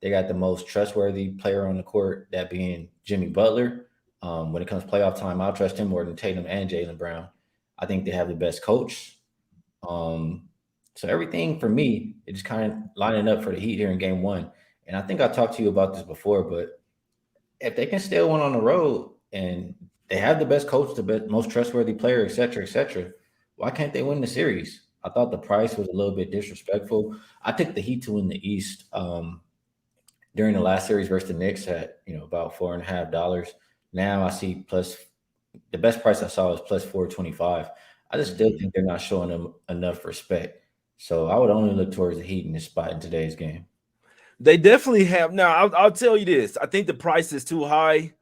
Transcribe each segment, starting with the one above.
They got the most trustworthy player on the court, that being Jimmy Butler. When it comes playoff time, I'll trust him more than Tatum and Jaylen Brown. I think they have the best coach. Um, so everything for me, it just kind of lining up for the Heat here in Game One. And I think I talked to you about this before, but if they can steal one on the road and they have the best coach, the best, most trustworthy player, et cetera, why can't they win the series? I thought the price was a little bit disrespectful. I took the Heat to win the East during the last series versus the Knicks at about $4.50. Now I see plus the best price I saw was plus 425. I just still Mhm. think they're not showing them enough respect. So I would only look towards the Heat in this spot in today's game. They definitely have. Now, I'll tell you this. I think the price is too high.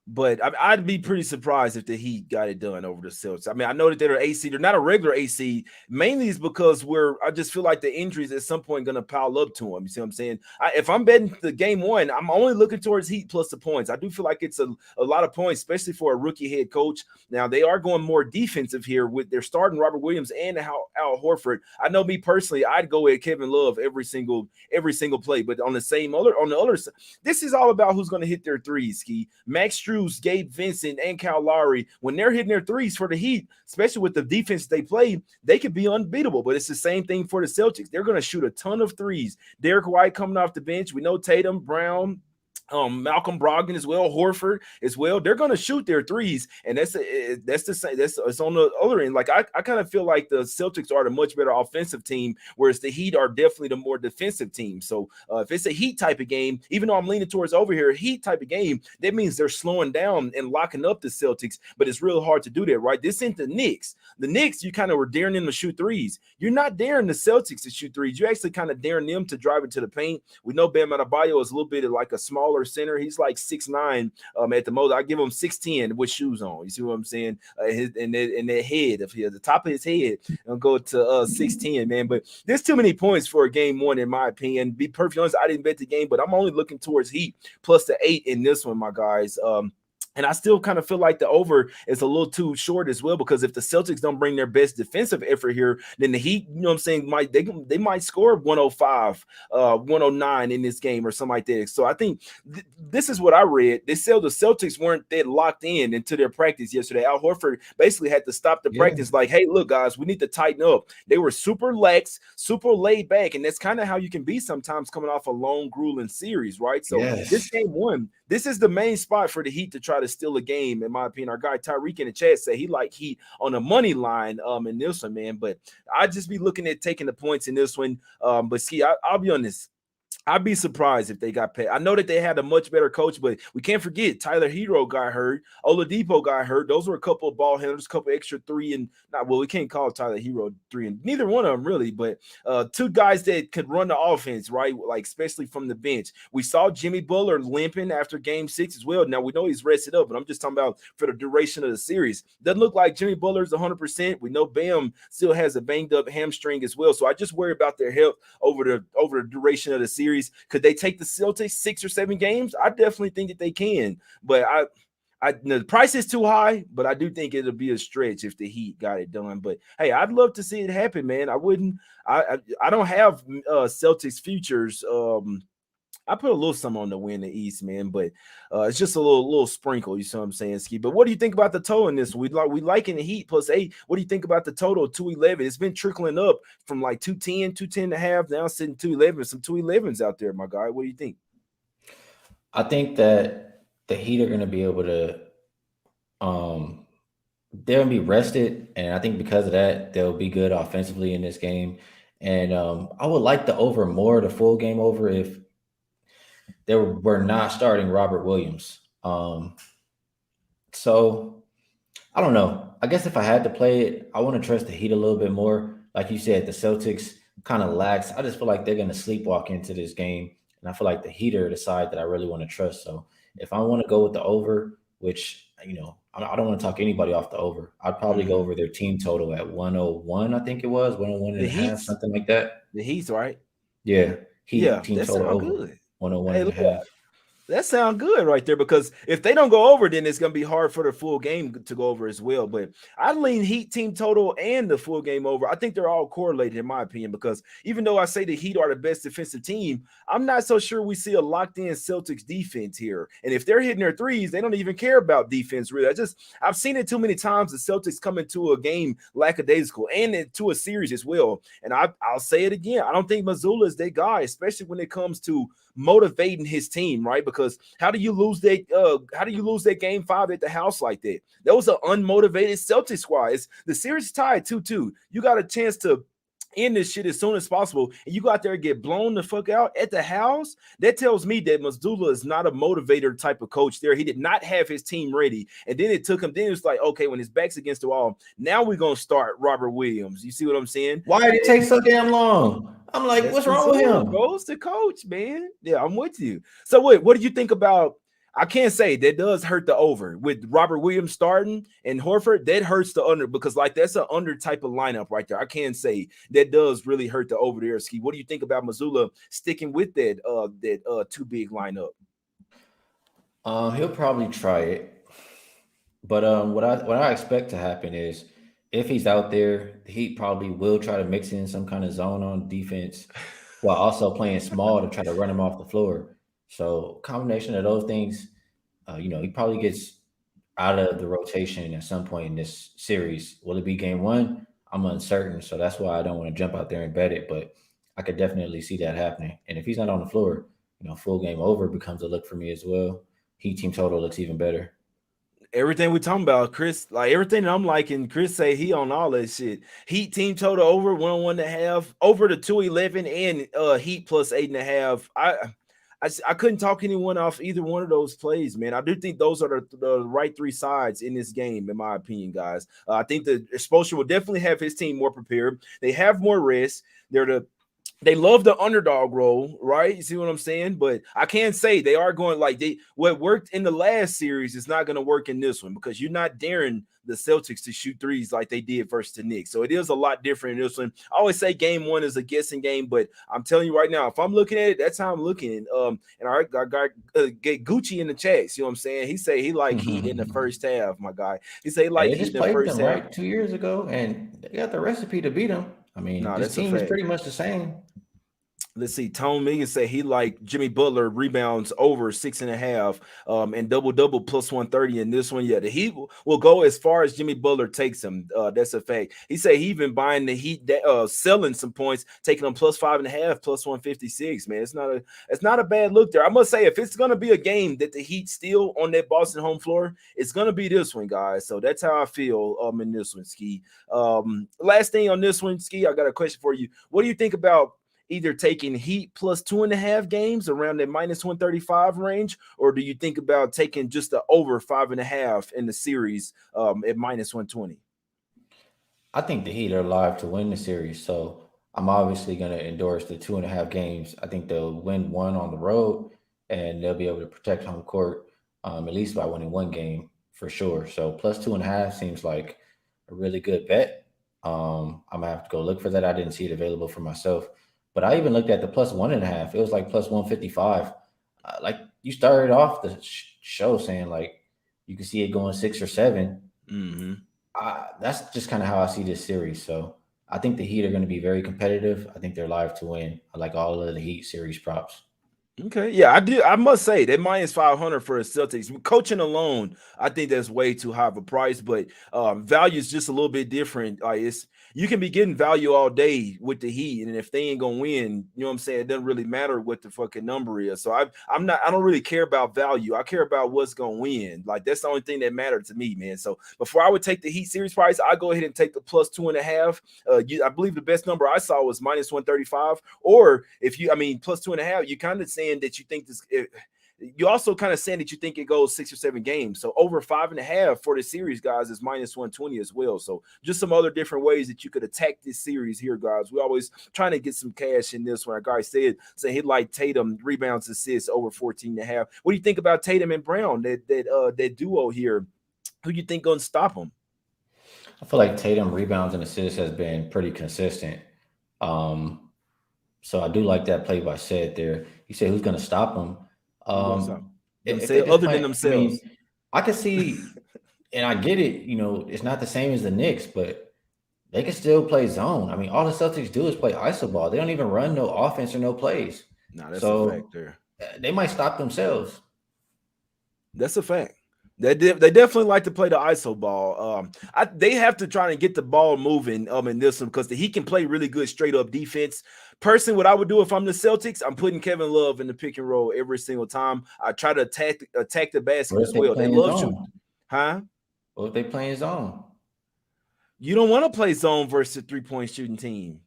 But I'd be pretty surprised if the Heat got it done over the Celtics. I mean, I know that they're AC. They're not a regular AC. Mainly is because I just feel like the injuries at some point going to pile up to them. You see what I'm saying? If I'm betting the game one, I'm only looking towards Heat plus the points. I do feel like it's a lot of points, especially for a rookie head coach. Now, they are going more defensive here with their starting Robert Williams and Al Horford. I know me personally, I'd go with Kevin Love every single play. But on the other side, this is all about who's going to hit their threes, Skee. Max Strus, Gabe Vincent, and Kyle Lowry, when they're hitting their threes for the Heat, especially with the defense they play, they could be unbeatable. But it's the same thing for the Celtics. They're going to shoot a ton of threes. Derek White coming off the bench. We know Tatum, Brown, Malcolm Brogdon as well, Horford as well. They're going to shoot their threes, and that's the same. It's on the other end. Like I kind of feel like the Celtics are the much better offensive team, whereas the Heat are definitely the more defensive team. So if it's a Heat type of game, even though I'm leaning towards over here, Heat type of game, that means they're slowing down and locking up the Celtics. But it's real hard to do that, right? This ain't the Knicks. The Knicks, you kind of were daring them to shoot threes. You're not daring the Celtics to shoot threes. You actually kind of daring them to drive into the paint. We know Bam Adebayo is a little bit of like a smaller center. He's like 6'9" at the most. I give him 6'10" with shoes on. You see what I'm saying? And that head of his, the top of his head, and go to 6'10", man. But there's too many points for a game one, in my opinion. Be perfectly honest, I didn't bet the game, but I'm only looking towards Heat plus the 8 in this one, my guys. And I still kind of feel like the over is a little too short as well, because if the Celtics don't bring their best defensive effort here, then the Heat, you know what I'm saying, they might score 105, 109 in this game or something like that. So I think this is what I read. They said the Celtics weren't that locked in into their practice yesterday. Al Horford basically had to stop the Yeah. practice like, hey, look, guys, we need to tighten up. They were super lax, super laid back, and that's kind of how you can be sometimes coming off a long, grueling series, right? So this Yes. game one, this is the main spot for the Heat to try to steal a game, in my opinion. Our guy Tyreek in the chat said he like Heat on the money line in this one, man. But I'd just be looking at taking the points in this one. But Skee, I'll be honest. I'd be surprised if they got paid. I know that they had a much better coach, but we can't forget Tyler Hero got hurt. Oladipo got hurt. Those were a couple of ball handlers, a couple extra three and not well. We can't call Tyler Hero three and neither one of them really, but two guys that could run the offense, right? Like especially from the bench. We saw Jimmy Butler limping after Game 6 as well. Now we know he's rested up, but I'm just talking about for the duration of the series. Doesn't look like Jimmy Butler's 100%. We know Bam still has a banged up hamstring as well, so I just worry about their health over the duration of the series. Could they take the Celtics 6 or 7 games? I definitely think that they can, but the price is too high, but I do think it'll be a stretch if the Heat got it done. But hey, I'd love to see it happen, man. I wouldn't. I don't have Celtics futures. I put a little something on the win the East, man, but it's just a little sprinkle. You see what I'm saying, Skee? But what do you think about the total in this? We liking the Heat plus 8. What do you think about the total 211? It's been trickling up from like 210, 210 and a half, now sitting 211. Some 211s out there, my guy. What do you think? I think that the Heat are going to be able to, um, they're going to be rested. And I think because of that, they'll be good offensively in this game. And I would like the over more, the full game over, if they were not starting Robert Williams. So I don't know. I guess if I had to play it, I want to trust the Heat a little bit more. Like you said, the Celtics kind of lax. I just feel like they're going to sleepwalk into this game. And I feel like the Heat are the side that I really want to trust. So if I want to go with the over, which, I don't want to talk anybody off the over, I'd probably go Mhm. over their team total at 101, I think it was, 101 and The a half, Heat's something like that. the Heat's right. Yeah. Heat Yeah, team that total sound over good. 101 Hey, and a look, half. That sounds good right there because if they don't go over, then it's gonna be hard for the full game to go over as well. But I lean Heat team total and the full game over. I think they're all correlated in my opinion because even though I say the Heat are the best defensive team, I'm not so sure we see a locked in Celtics defense here. And if they're hitting their threes, they don't even care about defense really. I've seen it too many times. The Celtics come into a game lackadaisical and into a series as well. And I'll say it again. I don't think Missoula is that guy, especially when it comes to motivating his team, right? Because how do you lose that game 5 at the house like that? That was an unmotivated Celtics squad. The series is tied 2-2. You got a chance to end this shit as soon as possible, and you go out there and get blown the fuck out at the house. That tells me that Mazzulla is not a motivator type of coach there. He did not have his team ready, and then it took him. Then it was like, okay, when his back's against the wall, now we're gonna start Robert Williams. You see what I'm saying? Why did it take so damn long? I'm like, That's what's wrong with Mazzulla, him? bro. It's the coach, man. Yeah, I'm with you. So what do you think about? I can't say that does hurt the over with Robert Williams starting and Horford. That hurts the under because like that's an under type of lineup right there. I can't say that does really hurt the over there. Ski. What do you think about Mazzulla sticking with that too big lineup? He'll probably try it. But what I expect to happen is if he's out there, the Heat probably will try to mix in some kind of zone on defense while also playing small to try to run him off the floor. So combination of those things, he probably gets out of the rotation at some point in this series. Will it be game one? I'm uncertain, so that's why I don't want to jump out there and bet it. But I could definitely see that happening. And if he's not on the floor, full game over becomes a look for me as well. Heat team total looks even better. Everything we talking about, Chris, like everything that I'm liking, Chris say he on all that shit. Heat team total over 101.5, over the 211, and Heat plus 8.5. I couldn't talk anyone off either one of those plays, man. I do think those are the right three sides in this game, in my opinion, guys. I think the exposure will definitely have his team more prepared. They have more rest. They love the underdog role, right? You see what I'm saying? But I can't say they are going like what worked in the last series is not going to work in this one because you're not daring the Celtics to shoot threes like they did versus the Knicks. So it is a lot different in this one. I always say game one is a guessing game, but I'm telling you right now, if I'm looking at it, that's how I'm looking. And I got get Gucci in the chats. You know what I'm saying? He say he like Heat in the first half, my guy. He say he Hey, like they Heat just in the played first them half. right 2 years ago, and they got the recipe to beat them. I mean, Nah, this that's a team is fact. pretty much the same. Let's see. Tone Megan said he like Jimmy Butler rebounds over 6.5, and double plus 130 in this one. Yeah, the Heat will go as far as Jimmy Butler takes him. That's a fact. He said he even buying the Heat, selling some points, taking them plus 5.5, plus 156. Man, it's not a bad look there. I must say, if it's gonna be a game that the Heat steal on that Boston home floor, it's gonna be this one, guys. So that's how I feel in this one, Ski. Last thing on this one, Ski, I got a question for you. What do you think about either taking Heat plus 2.5 games around that minus 135 range, or do you think about taking just the over 5.5 in the series at minus 120? I think the Heat are live to win the series, so I'm obviously going to endorse the 2.5 games. I think they'll win one on the road, and they'll be able to protect home court at least by winning one game for sure. So plus 2.5 seems like a really good bet. I'm gonna have to go look for that. I didn't see it available for myself, but I even looked at the plus 1.5. It was like plus 155. Like you started off the show saying like you can see it going 6 or 7. Mm-hmm. That's just kind of how I see this series. So I think the Heat are going to be very competitive. I think they're live to win. I like all of the Heat series props. Okay, yeah, I do. I must say that minus 500 for the Celtics coaching alone, I think that's way too high of a price. But value is just a little bit different. Like it's you can be getting value all day with the Heat, and if they ain't gonna win, you know what I'm saying. It doesn't really matter what the fucking number is. So I'm not. I don't really care about value. I care about what's gonna win. Like that's the only thing that mattered to me, man. So before I would take the Heat series price, I go ahead and take the plus 2.5. I believe the best number I saw was minus 135. Or if you, I mean, plus 2.5, you kind of saying that you think this. You also kind of saying that you think it goes 6 or 7 games. So over 5.5 for the series, guys, is minus 120 as well. So just some other different ways that you could attack this series here, guys. We always trying to get some cash in this one. Our guy said he like Tatum rebounds assists over 14.5. What do you think about Tatum and Brown? That duo here. Who do you think gonna stop them? I feel like Tatum rebounds and assists has been pretty consistent. So I do like that play by Seth there. He said who's going to stop him. Who gonna stop? If they just other than play, I themselves. mean, I can see, and I get it. It's not the same as the Knicks, but they can still play zone. I mean, all the Celtics do is play iso ball. They don't even run no offense or no plays. Nah, that's a fact So there. they might stop themselves. That's a fact. They definitely like to play the iso ball. They have to try and get the ball moving in this one because he can play really good straight up defense. Personally, what I would do if I'm the Celtics, I'm putting Kevin Love in the pick and roll every single time. I try to attack the basket What if as they well. They playing love shooting, zone? huh? What if they playing zone? You don't want to play zone versus a 3-point shooting team.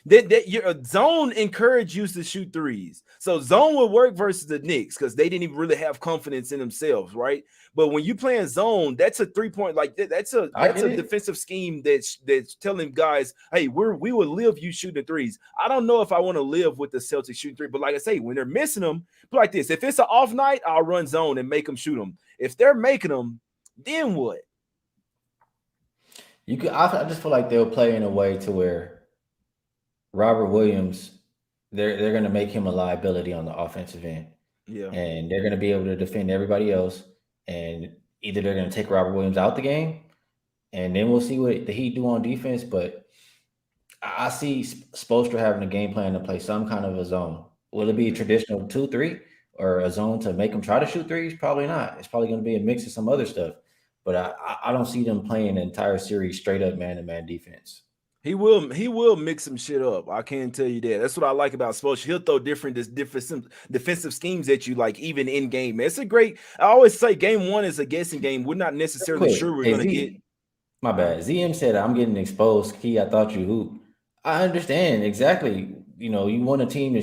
That your zone encourage you to shoot threes. So zone would work versus the Knicks because they didn't even really have confidence in themselves, right? But when you play in zone, that's a 3-point, like that's a I get it. defensive scheme that's telling guys, hey, we will live you shooting threes. I don't know if I want to live with the Celtics shooting three, but like I say, when they're missing them, like this, if it's an off night, I'll run zone and make them shoot them. If they're making them, then what? I just feel like they'll play in a way to where Robert Williams, they're going to make him a liability on the offensive end, Yeah. and they're going to be able to defend everybody else. And either they're going to take Robert Williams out the game, and then we'll see what the Heat do on defense. But I see Spoelstra having a game plan to play some kind of a zone. Will it be a traditional 2-3 or a zone to make them try to shoot threes? Probably not. It's probably going to be a mix of some other stuff. But I don't see them playing the entire series straight up man-to-man defense. He will mix some shit up. I can tell you that. That's what I like about Spoelstra. He'll throw different defensive schemes at you, like even in game. It's a great. I always say game one is a guessing game. We're not necessarily Quick, sure we're hey, gonna get. my bad. ZM said I'm getting exposed. Skee, I thought you hoop. I understand exactly. You want a team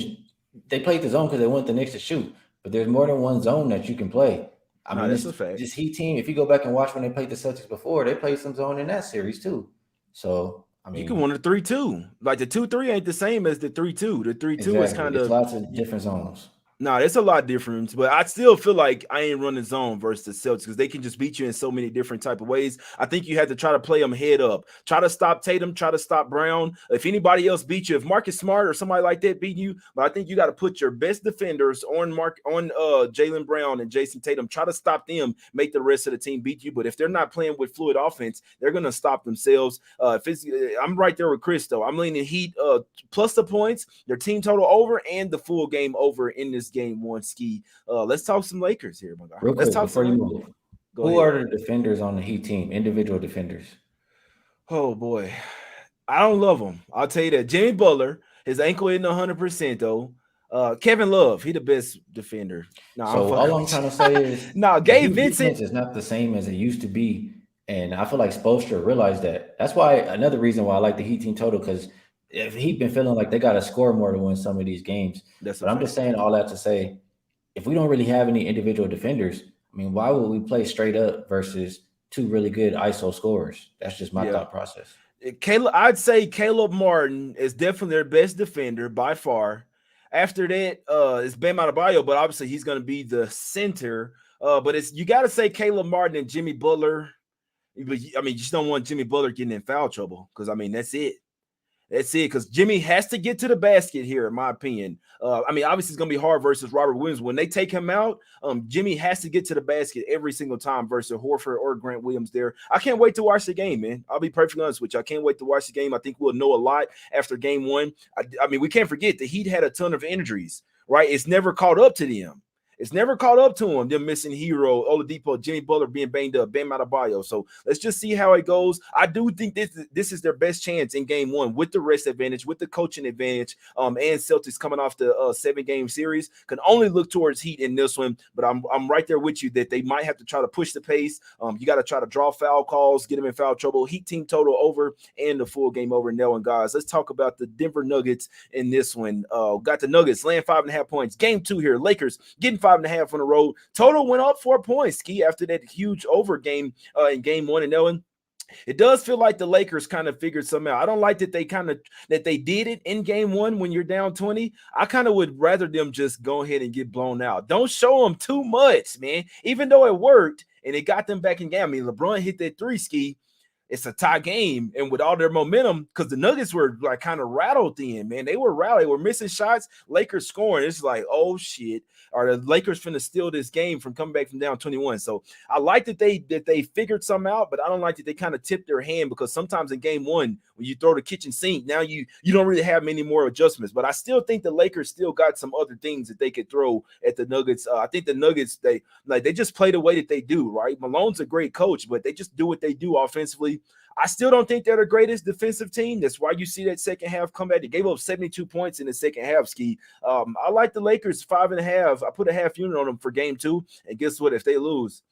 they played the zone because they want the Knicks to shoot, but there's more than one zone that you can play. I mean, That's a fact. this Heat team. If you go back and watch when they played the Celtics before, they played some zone in that series too. So I mean, You can want a 3-2. Like the 2-3 ain't the same as the 3-2. The 3-2 exactly. is kind It's of lots of different zones. No, it's a lot different, but I still feel like I ain't running zone versus the Celtics because they can just beat you in so many different type of ways. I think you have to try to play them head up, try to stop Tatum, try to stop Brown. If anybody else beat you, if Marcus Smart or somebody like that beat you, but I think you got to put your best defenders on Jaylen Brown and Jason Tatum. Try to stop them, make the rest of the team beat you. But if they're not playing with fluid offense, they're gonna stop themselves. I'm right there with Chris though. I'm leaning Heat plus the points, their team total over, and the full game over in this game one. Skee. Let's talk some Lakers here, my guy. Real Let's quick talk before some you Lakers. move. Who are the defenders on the Heat team? Individual defenders. Oh boy, I don't love them. I'll tell you that. Jimmy Butler, his ankle isn't 100% though. Kevin Love, he the best defender. So all I'm trying to say is, Gabe Vincent is not the same as it used to be, and I feel like Spoelstra realized that. That's why another reason why I like the Heat team total, because if Heat been feeling like they got to score more to win some of these games. But I'm just saying all that to say, if we don't really have any individual defenders, I mean, why would we play straight up versus two really good ISO scorers? That's just my thought process. I'd say Caleb Martin is definitely their best defender by far. After that, it's Bam Adebayo, but obviously he's going to be the center. But you got to say Caleb Martin and Jimmy Butler. I mean, you just don't want Jimmy Butler getting in foul trouble because, I mean, that's it. That's it, because Jimmy has to get to the basket here, in my opinion. I mean, obviously, it's going to be hard versus Robert Williams. When they take him out, Jimmy has to get to the basket every single time versus Horford or Grant Williams there. I can't wait to watch the game, man. I'll be perfectly honest with you. I can't wait to watch the game. I think we'll know a lot after game one. I mean, we can't forget the Heat had a ton of injuries, right? It's never caught up to them. It's never caught up to him. They're missing Hero, Oladipo, Jimmy Butler being banged up, Bam Adebayo. So let's just see how it goes. I do think this is their best chance in game one with the rest advantage, with the coaching advantage, and Celtics coming off the 7-game series. Can only look towards Heat in this one, but I'm right there with you that they might have to try to push the pace. You got to try to draw foul calls, get them in foul trouble. Heat team total over and the full game over. Now, and guys, let's talk about the Denver Nuggets in this one. Got the Nuggets laying 5.5 points. Game 2 here. Lakers getting 5.5 on the road. Total went up 4 points, Skee, after that huge over game in game 1. And Ellen, it does feel like the Lakers kind of figured something out. I don't like that they did it in game 1 when you're down 20. I kind of would rather them just go ahead and get blown out. Don't show them too much, man. Even though it worked and it got them back in game. I mean, LeBron hit that 3, Skee. it's a tie game. And with all their momentum, because the Nuggets were like kind of rattled then, man. They were rattled. They were missing shots. Lakers scoring. It's like, oh shit. Are the Lakers finna steal this game from coming back from down 21? So I like that they figured something out, but I don't like that they kind of tipped their hand, because sometimes in game one, when you throw the kitchen sink, now you don't really have many more adjustments. But I still think the Lakers still got some other things that they could throw at the Nuggets. I think the Nuggets, they just play the way that they do, right? Malone's a great coach, but they just do what they do offensively. I still don't think they're the greatest defensive team. That's why you see that second half comeback. They gave up 72 points in the second half, Skee. I like the Lakers 5.5. I put a half unit on them for game 2. And guess what? If they lose,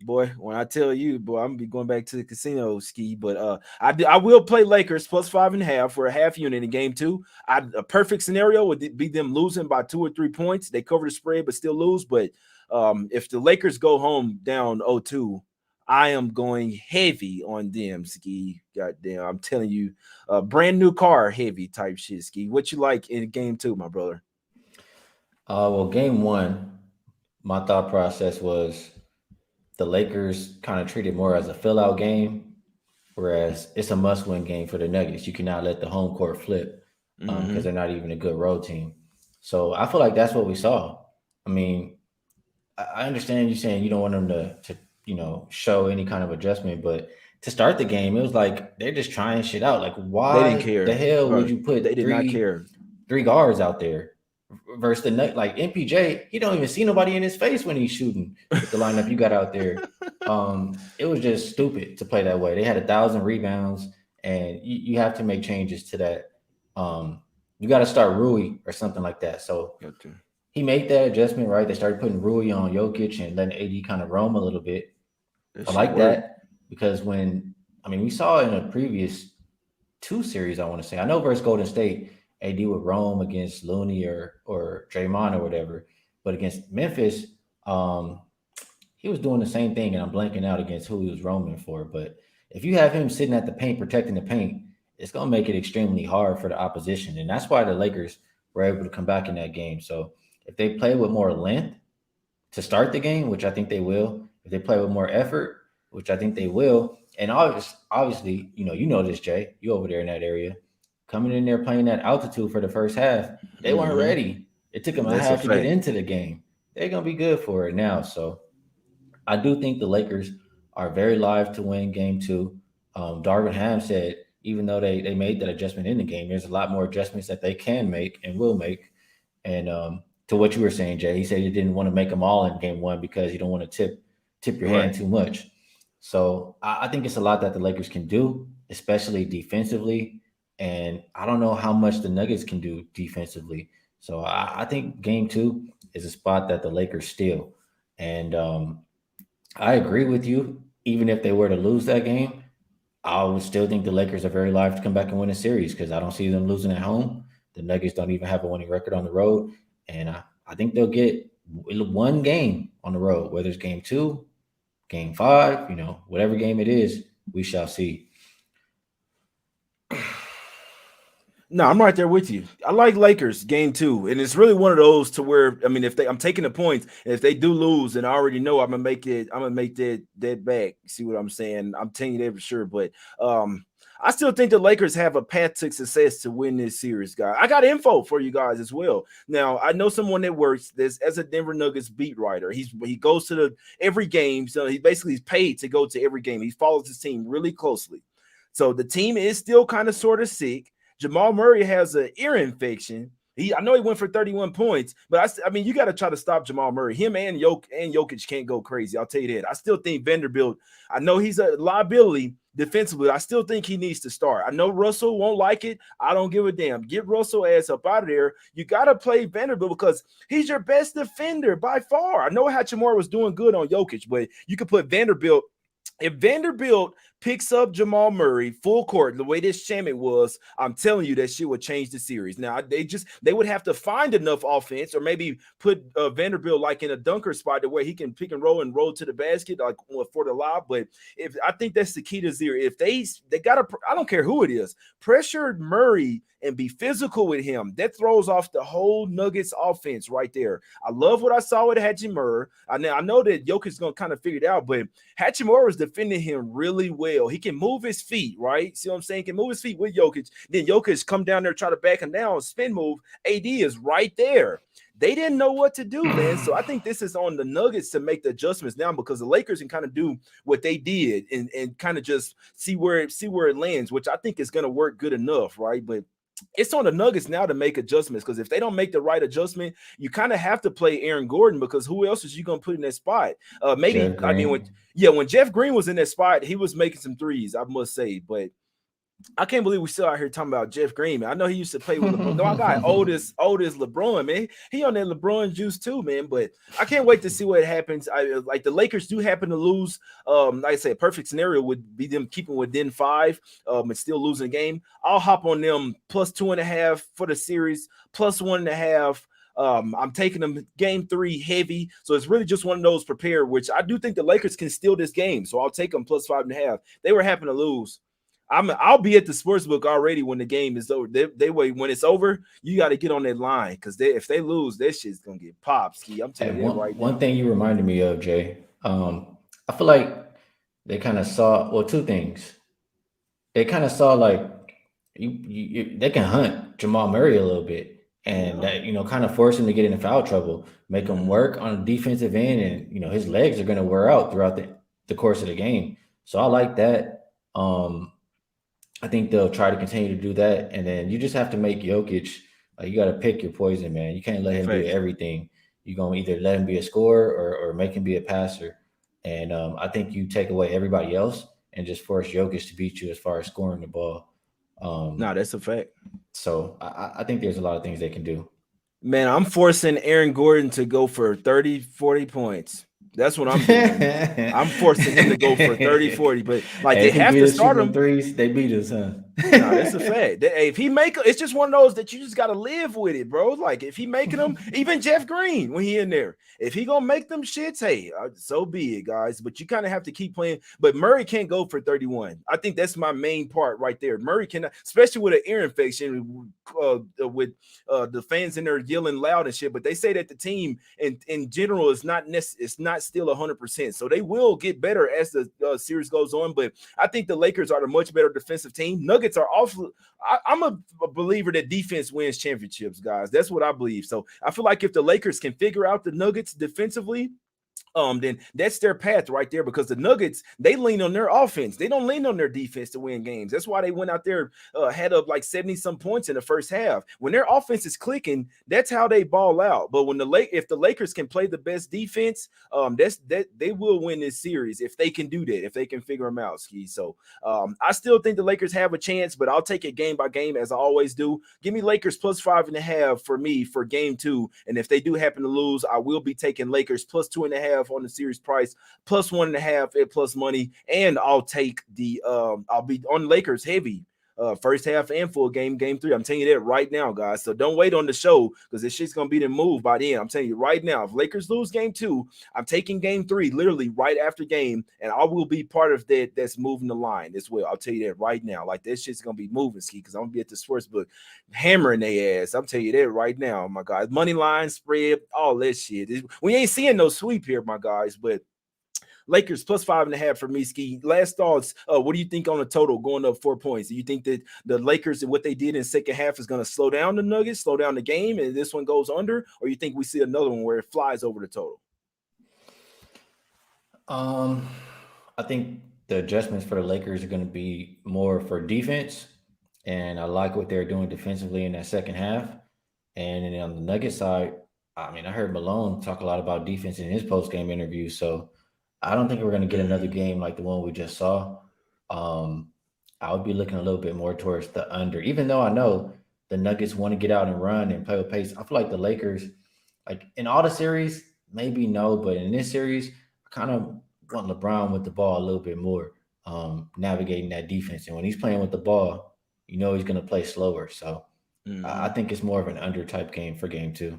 boy, when I tell you, boy, I'm gonna be going back to the casino, Skee. But I will play Lakers plus 5.5 for a half unit in game 2. A perfect scenario would be them losing by 2 or 3 points. They cover the spread but still lose. But if the Lakers go home down 0-2, I am going heavy on them, Skee. Goddamn, I'm telling you, brand new car heavy type shit, Skee. What you like in game 2, my brother? Well, game 1, my thought process was the Lakers kind of treated more as a fill-out game, whereas it's a must-win game for the Nuggets. You cannot let the home court flip because they're not even a good road team. So I feel like that's what we saw. I mean, I understand you saying you don't want them to show any kind of adjustment, but to start the game, it was like they're just trying shit out. Like, why They didn't care. the hell would you put They did not care. 3 guards out there versus the Nut? Like MPJ, he don't even see nobody in his face when he's shooting with the lineup you got out there. It was just stupid to play that way. They had 1,000 rebounds, and you have to make changes to that. You got to start Rui or something like that. So he made that adjustment, right? They started putting Rui on Jokic and letting AD kind of roam a little bit. I like that because we saw in a previous 2 series, I want to say, I know versus Golden State, AD would roam against Looney or Draymond or whatever, but against Memphis, he was doing the same thing, and I'm blanking out against who he was roaming for. But if you have him sitting at the paint, protecting the paint, it's going to make it extremely hard for the opposition, and that's why the Lakers were able to come back in that game. So if they play with more length to start the game, which I think they will, if they play with more effort, which I think they will, and obviously, you know this, Jay, you over there in that area, coming in there playing that altitude for the first half, they weren't ready. It took them a half to get into the game. They're going to be good for it now. So I do think the Lakers are very live to win game 2. Darvin Ham said, even though they made that adjustment in the game, there's a lot more adjustments that they can make and will make. And to what you were saying, Jay, he said he didn't want to make them all in game 1 because you don't want to tip your hand too much. So I think it's a lot that the Lakers can do, especially defensively. And I don't know how much the Nuggets can do defensively. So I think game 2 is a spot that the Lakers steal. And I agree with you. Even if they were to lose that game, I would still think the Lakers are very live to come back and win a series because I don't see them losing at home. The Nuggets don't even have a winning record on the road. And I think they'll get 1 game on the road, whether it's game 2, game 5, whatever game it is, we shall see. No, I'm right there with you. I like Lakers game 2, and it's really one of those to where if I'm taking the points, and if they do lose, and I already know I'm gonna make that back. See what I'm saying? I'm telling you that for sure. But I still think the Lakers have a path to success to win this series, guys. I got info for you guys as well. Now I know someone that works this as a Denver Nuggets beat writer. He goes to every game, so he's paid to go to every game. He follows his team really closely. So the team is still kind of sort of sick. Jamal Murray has an ear infection. I know he went for 31 points, but you got to try to stop Jamal Murray. Him and Jokic can't go crazy. I'll tell you that. I still think Vanderbilt, I know he's a liability defensively. I still think he needs to start. I know Russell won't like it. I don't give a damn. Get Russell ass up out of there. You got to play Vanderbilt because he's your best defender by far. I know Hachimura was doing good on Jokic, but you could put Vanderbilt. If Vanderbilt picks up Jamal Murray full court the way this Shamet was, I'm telling you that shit would change the series. Now they would have to find enough offense, or maybe put Vanderbilt like in a dunker spot the way he can pick and roll to the basket like for the lob. But I think that's the key to zero. If they gotta, I don't care who it is, pressure Murray and be physical with him. That throws off the whole Nuggets offense right there. I love what I saw with Hachimura. I know that Jokic's gonna kind of figure it out, but Hachimura was defending him really well well. He can move his feet, right? See what I'm saying? He can move his feet with Jokic. Then Jokic come down there, try to back him down, spin move. AD is right there. They didn't know what to do, man. So I think this is on the Nuggets to make the adjustments now, because the Lakers can kind of do what they did and kind of just see where it lands, which I think is going to work good enough, right? But it's on the Nuggets now to make adjustments, because if they don't make the right adjustment, you kind of have to play Aaron Gordon, because who else is you going to put in that spot? Maybe, Jeff I mean, Green. when Jeff Green was in that spot, he was making some threes, I must say. But I can't believe we still out here talking about Jeff Green, man. I know he used to play with LeBron. No, I got old as LeBron, man. He on that LeBron juice too, man. But I can't wait to see what happens. Like the Lakers do happen to lose. Like I said, a perfect scenario would be them keeping within 5, and still losing a game. I'll hop on them plus 2.5 for the series, plus 1.5. I'm taking them game 3 heavy. So it's really just one of those prepared, which I do think the Lakers can steal this game. So I'll take them plus 5.5. They were happen to lose. I'll be at the sports book already when the game is over. They wait when it's over. You got to get on that line, because if they lose, that shit's gonna get popped. Ski, I'm telling And you that one right one now. thing you reminded me of, Jay. I feel like they kind of saw, well, two things. They kind of saw like they can hunt Jamal Murray a little bit, and Yeah. that kind of force him to get into foul trouble, make him Mhm. work on the defensive end, and his legs are going to wear out throughout the course of the game. So I like that. I think they'll try to continue to do that, and then you just have to make Jokic. You got to pick your poison, man. You can't let him do Facts. everything. You're gonna either let him be a scorer or make him be a passer. And I think you take away everybody else and just force Jokic to beat you as far as scoring the ball. Um, Nah, that's a fact. so I think there's a lot of things they can do. Man, I'm forcing Aaron Gordon to go for 30, 40 points. That's what I'm doing. I'm forcing him to go for 30, 40. But like Hey, they if he have beat to us shooting start them him. threes, they beat us, huh? No, that's a fact. If he make it's just one of those that you just gotta live with it, bro. Like if he making them, even Jeff Green when he in there, if he gonna make them shits, hey, so be it, guys. But you kind of have to keep playing. But Murray can't go for 31. I think that's my main part right there. Murray cannot, especially with an ear infection, with the fans in there yelling loud and shit. But they say that the team in general is not it's not still 100%. So they will get better as the series goes on. But I think the Lakers are the much better defensive team. Nuggets are awful. I'm a believer that defense wins championships, guys. That's what I believe. So I feel like if the Lakers can figure out the Nuggets defensively, then that's their path right there, because the Nuggets, they lean on their offense. They don't lean on their defense to win games. That's why they went out there, had up like 70 some points in the first half. When their offense is clicking, that's how they ball out. But when if the Lakers can play the best defense, that they will win this series if they can do that, if they can figure them out, Ski. So I still think the Lakers have a chance, but I'll take it game by game as I always do. Give me Lakers plus 5.5 for me for game 2. And if they do happen to lose, I will be taking Lakers plus 2.5 on the series price, plus 1.5 at plus money. And I'll take I'll be on Lakers heavy. First half and full game 3. I'm telling you that right now, guys. So don't wait on the show, because this shit's gonna be the move by then. I'm telling you right now. If Lakers lose game 2, I'm taking game 3 literally right after game, and I will be part of that. That's moving the line as well. I'll tell you that right now. Like this shit's gonna be moving, Ski, because I'm gonna be at the sports book hammering their ass. I'm telling you that right now, my guys. Money line spread, all that shit. We ain't seeing no sweep here, my guys, but Lakers plus 5.5 for me, Ski. Last thoughts. What do you think on the total going up 4 points? Do you think that the Lakers and what they did in second half is going to slow down the Nuggets, slow down the game, and this one goes under? Or you think we see another one where it flies over the total? Um, I think the adjustments for the Lakers are going to be more for defense, and I like what they're doing defensively in that second half. And then on the Nugget side, I mean, I heard Malone talk a lot about defense in his post game interview. So I don't think we're going to get another game like the one we just saw. Um, I would be looking a little bit more towards the under, even though I know the Nuggets want to get out and run and play with pace. I feel like the Lakers, like in all the series, maybe no, but in this series, I kind of want LeBron with the ball a little bit more, navigating that defense. And when he's playing with the ball, he's going to play slower. So I Mm-hmm. think it's more of an under type game for game 2.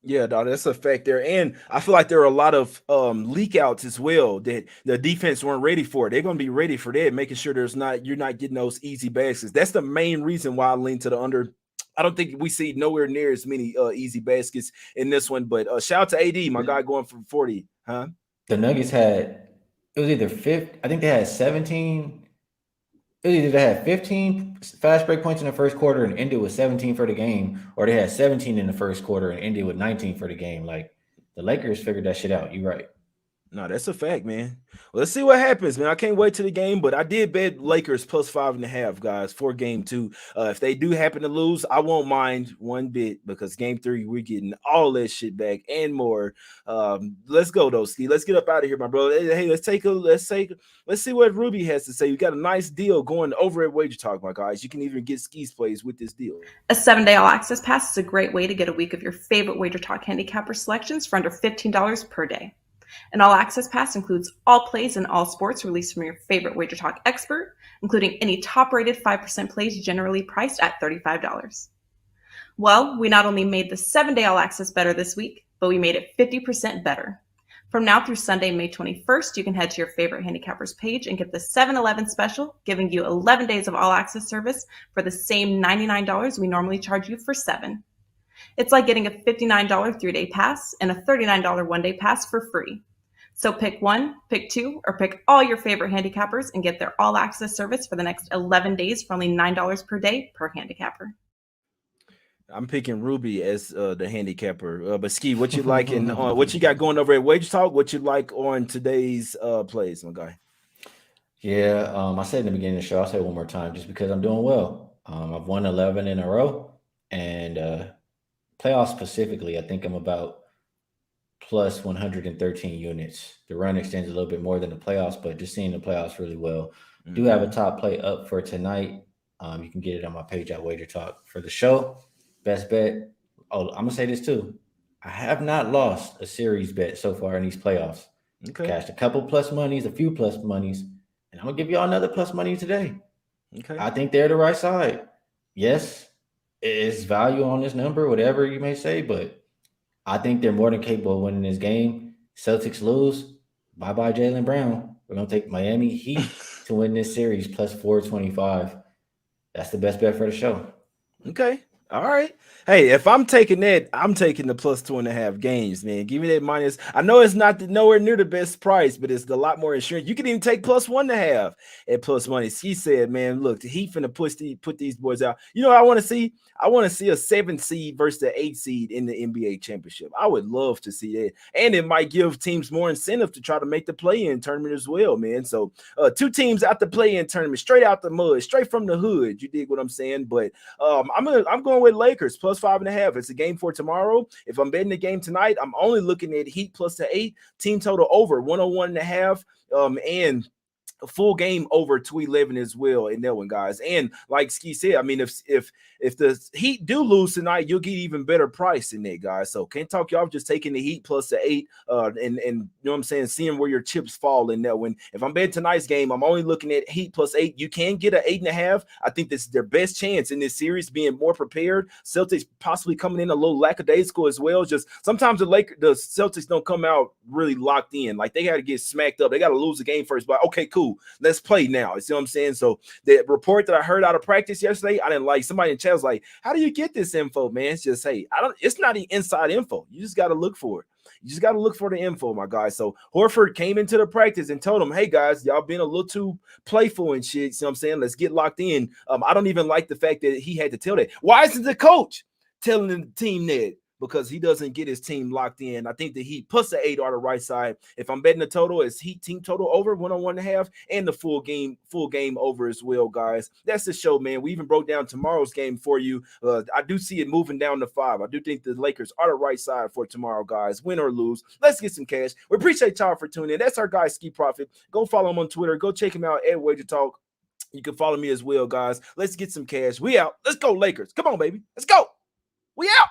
Yeah, dog, that's a fact there. And I feel like there are a lot of leak outs as well that the defense weren't ready for. They're gonna be ready for that, making sure you're not getting those easy baskets. That's the main reason why I lean to the under. I don't think we see nowhere near as many easy baskets in this one, but shout out to AD, my guy going for 40, huh? The Nuggets had, it was either fifth, I think they had 17 Either they had 15 fast break points in the first quarter and ended with 17 for the game, or they had 17 in the first quarter and ended with 19 for the game. Like the Lakers figured that shit out. You're right. No, that's a fact, man. Well, let's see what happens, man. I can't wait to the game, but I did bet Lakers plus 5.5, guys, for game two. If they do happen to lose, I won't mind one bit because game three, we're getting all that shit back and more. Let's go though, Skee. Let's get up out of here, my bro. Hey, let's see what Ruby has to say. We got a nice deal going over at Wager Talk, my guys. You can even get Skee's plays with this deal. A 7-day all-access pass is a great way to get a week of your favorite Wager Talk handicapper selections for under $15 per day. An all-access pass includes all plays in all sports released from your favorite Wager Talk expert, including any top-rated 5% plays generally priced at $35. Well, we not only made the 7-day all-access better this week, but we made it 50% better. From now through Sunday, May 21st, you can head to your favorite handicappers page and get the 7-Eleven special, giving you 11 days of all-access service for the same $99 we normally charge you for 7. It's like getting a $59 3-day pass and a $39 one-day pass for free. So pick one, pick two, or pick all your favorite handicappers and get their all-access service for the next 11 days for only $9 per day per handicapper. I'm picking Ruby as the handicapper. But Skee, what you like and what you got going over at Wager Talk? What you like on today's plays, my guy? Yeah, I said in the beginning of the show, I'll say it one more time just because I'm doing well. I've won 11 in a row, and playoffs specifically, I think I'm about plus 113 units. The run extends a little bit more than the playoffs, but just seeing the playoffs really well. Mm-hmm. Do have a top play up for tonight. You can get it on my page at Wager Talk for the show. Best bet. Oh, I'm going to say this too. I have not lost a series bet so far in these playoffs. Okay. Cashed a couple plus monies, a few plus monies, and I'm going to give y'all another plus money today. Okay. I think they're the right side. Yes, it's value on this number, whatever you may say, but I think they're more than capable of winning this game. Celtics lose. Bye-bye, Jaylen Brown. We're going to take Miami Heat to win this series plus 425. That's the best bet for the show. Okay. All right. Hey, if I'm taking that, I'm taking the plus 2.5 games, man. Give me that minus. I know it's not nowhere near the best price, but it's a lot more insurance. You can even take plus 1.5 at plus money. He said, man, look, he finna put these boys out. You know what I want to see? I want to see a 7 seed versus the 8 seed in the NBA championship. I would love to see that. And it might give teams more incentive to try to make the play-in tournament as well, man. So 2 teams out the play-in tournament, straight out the mud, straight from the hood. You dig what I'm saying? But I'm going with Lakers plus 5.5. It's a game for tomorrow. If I'm betting the game tonight, I'm only looking at Heat plus the 8, team total over 101.5, and a full game over 211 as well in that one, guys. And like Skee said, I mean, if the Heat do lose tonight, you'll get even better price in that, guys. So can't talk y'all just taking the Heat plus the 8, and you know what I'm saying, seeing where your chips fall in that one. If I'm betting tonight's game, I'm only looking at Heat plus 8. You can get an 8.5. I think this is their best chance in this series, being more prepared. Celtics possibly coming in a little lackadaisical as well. Just sometimes the Celtics don't come out really locked in. Like they got to get smacked up. They got to lose the game first. But okay, cool. Let's play now. You see what I'm saying? So the report that I heard out of practice yesterday, I didn't like. Somebody in chat was like, how do you get this info, man? It's just, hey, it's not the inside info. You just got to look for it. You just got to look for the info, my guys. So Horford came into the practice and told him, hey, guys, y'all been a little too playful and shit. You see what I'm saying? Let's get locked in. I don't even like the fact that he had to tell that. Why isn't the coach telling the team that? Because he doesn't get his team locked in. I think the Heat plus the 8 on the right side. If I'm betting the total, it's Heat team total over 101.5 and the full game over as well, guys. That's the show, man. We even broke down tomorrow's game for you. I do see it moving down to 5. I do think the Lakers are the right side for tomorrow, guys. Win or lose, let's get some cash. We appreciate y'all for tuning in. That's our guy, Skee Profit. Go follow him on Twitter. Go check him out at Wager Talk. You can follow me as well, guys. Let's get some cash. We out. Let's go, Lakers. Come on, baby. Let's go. We out.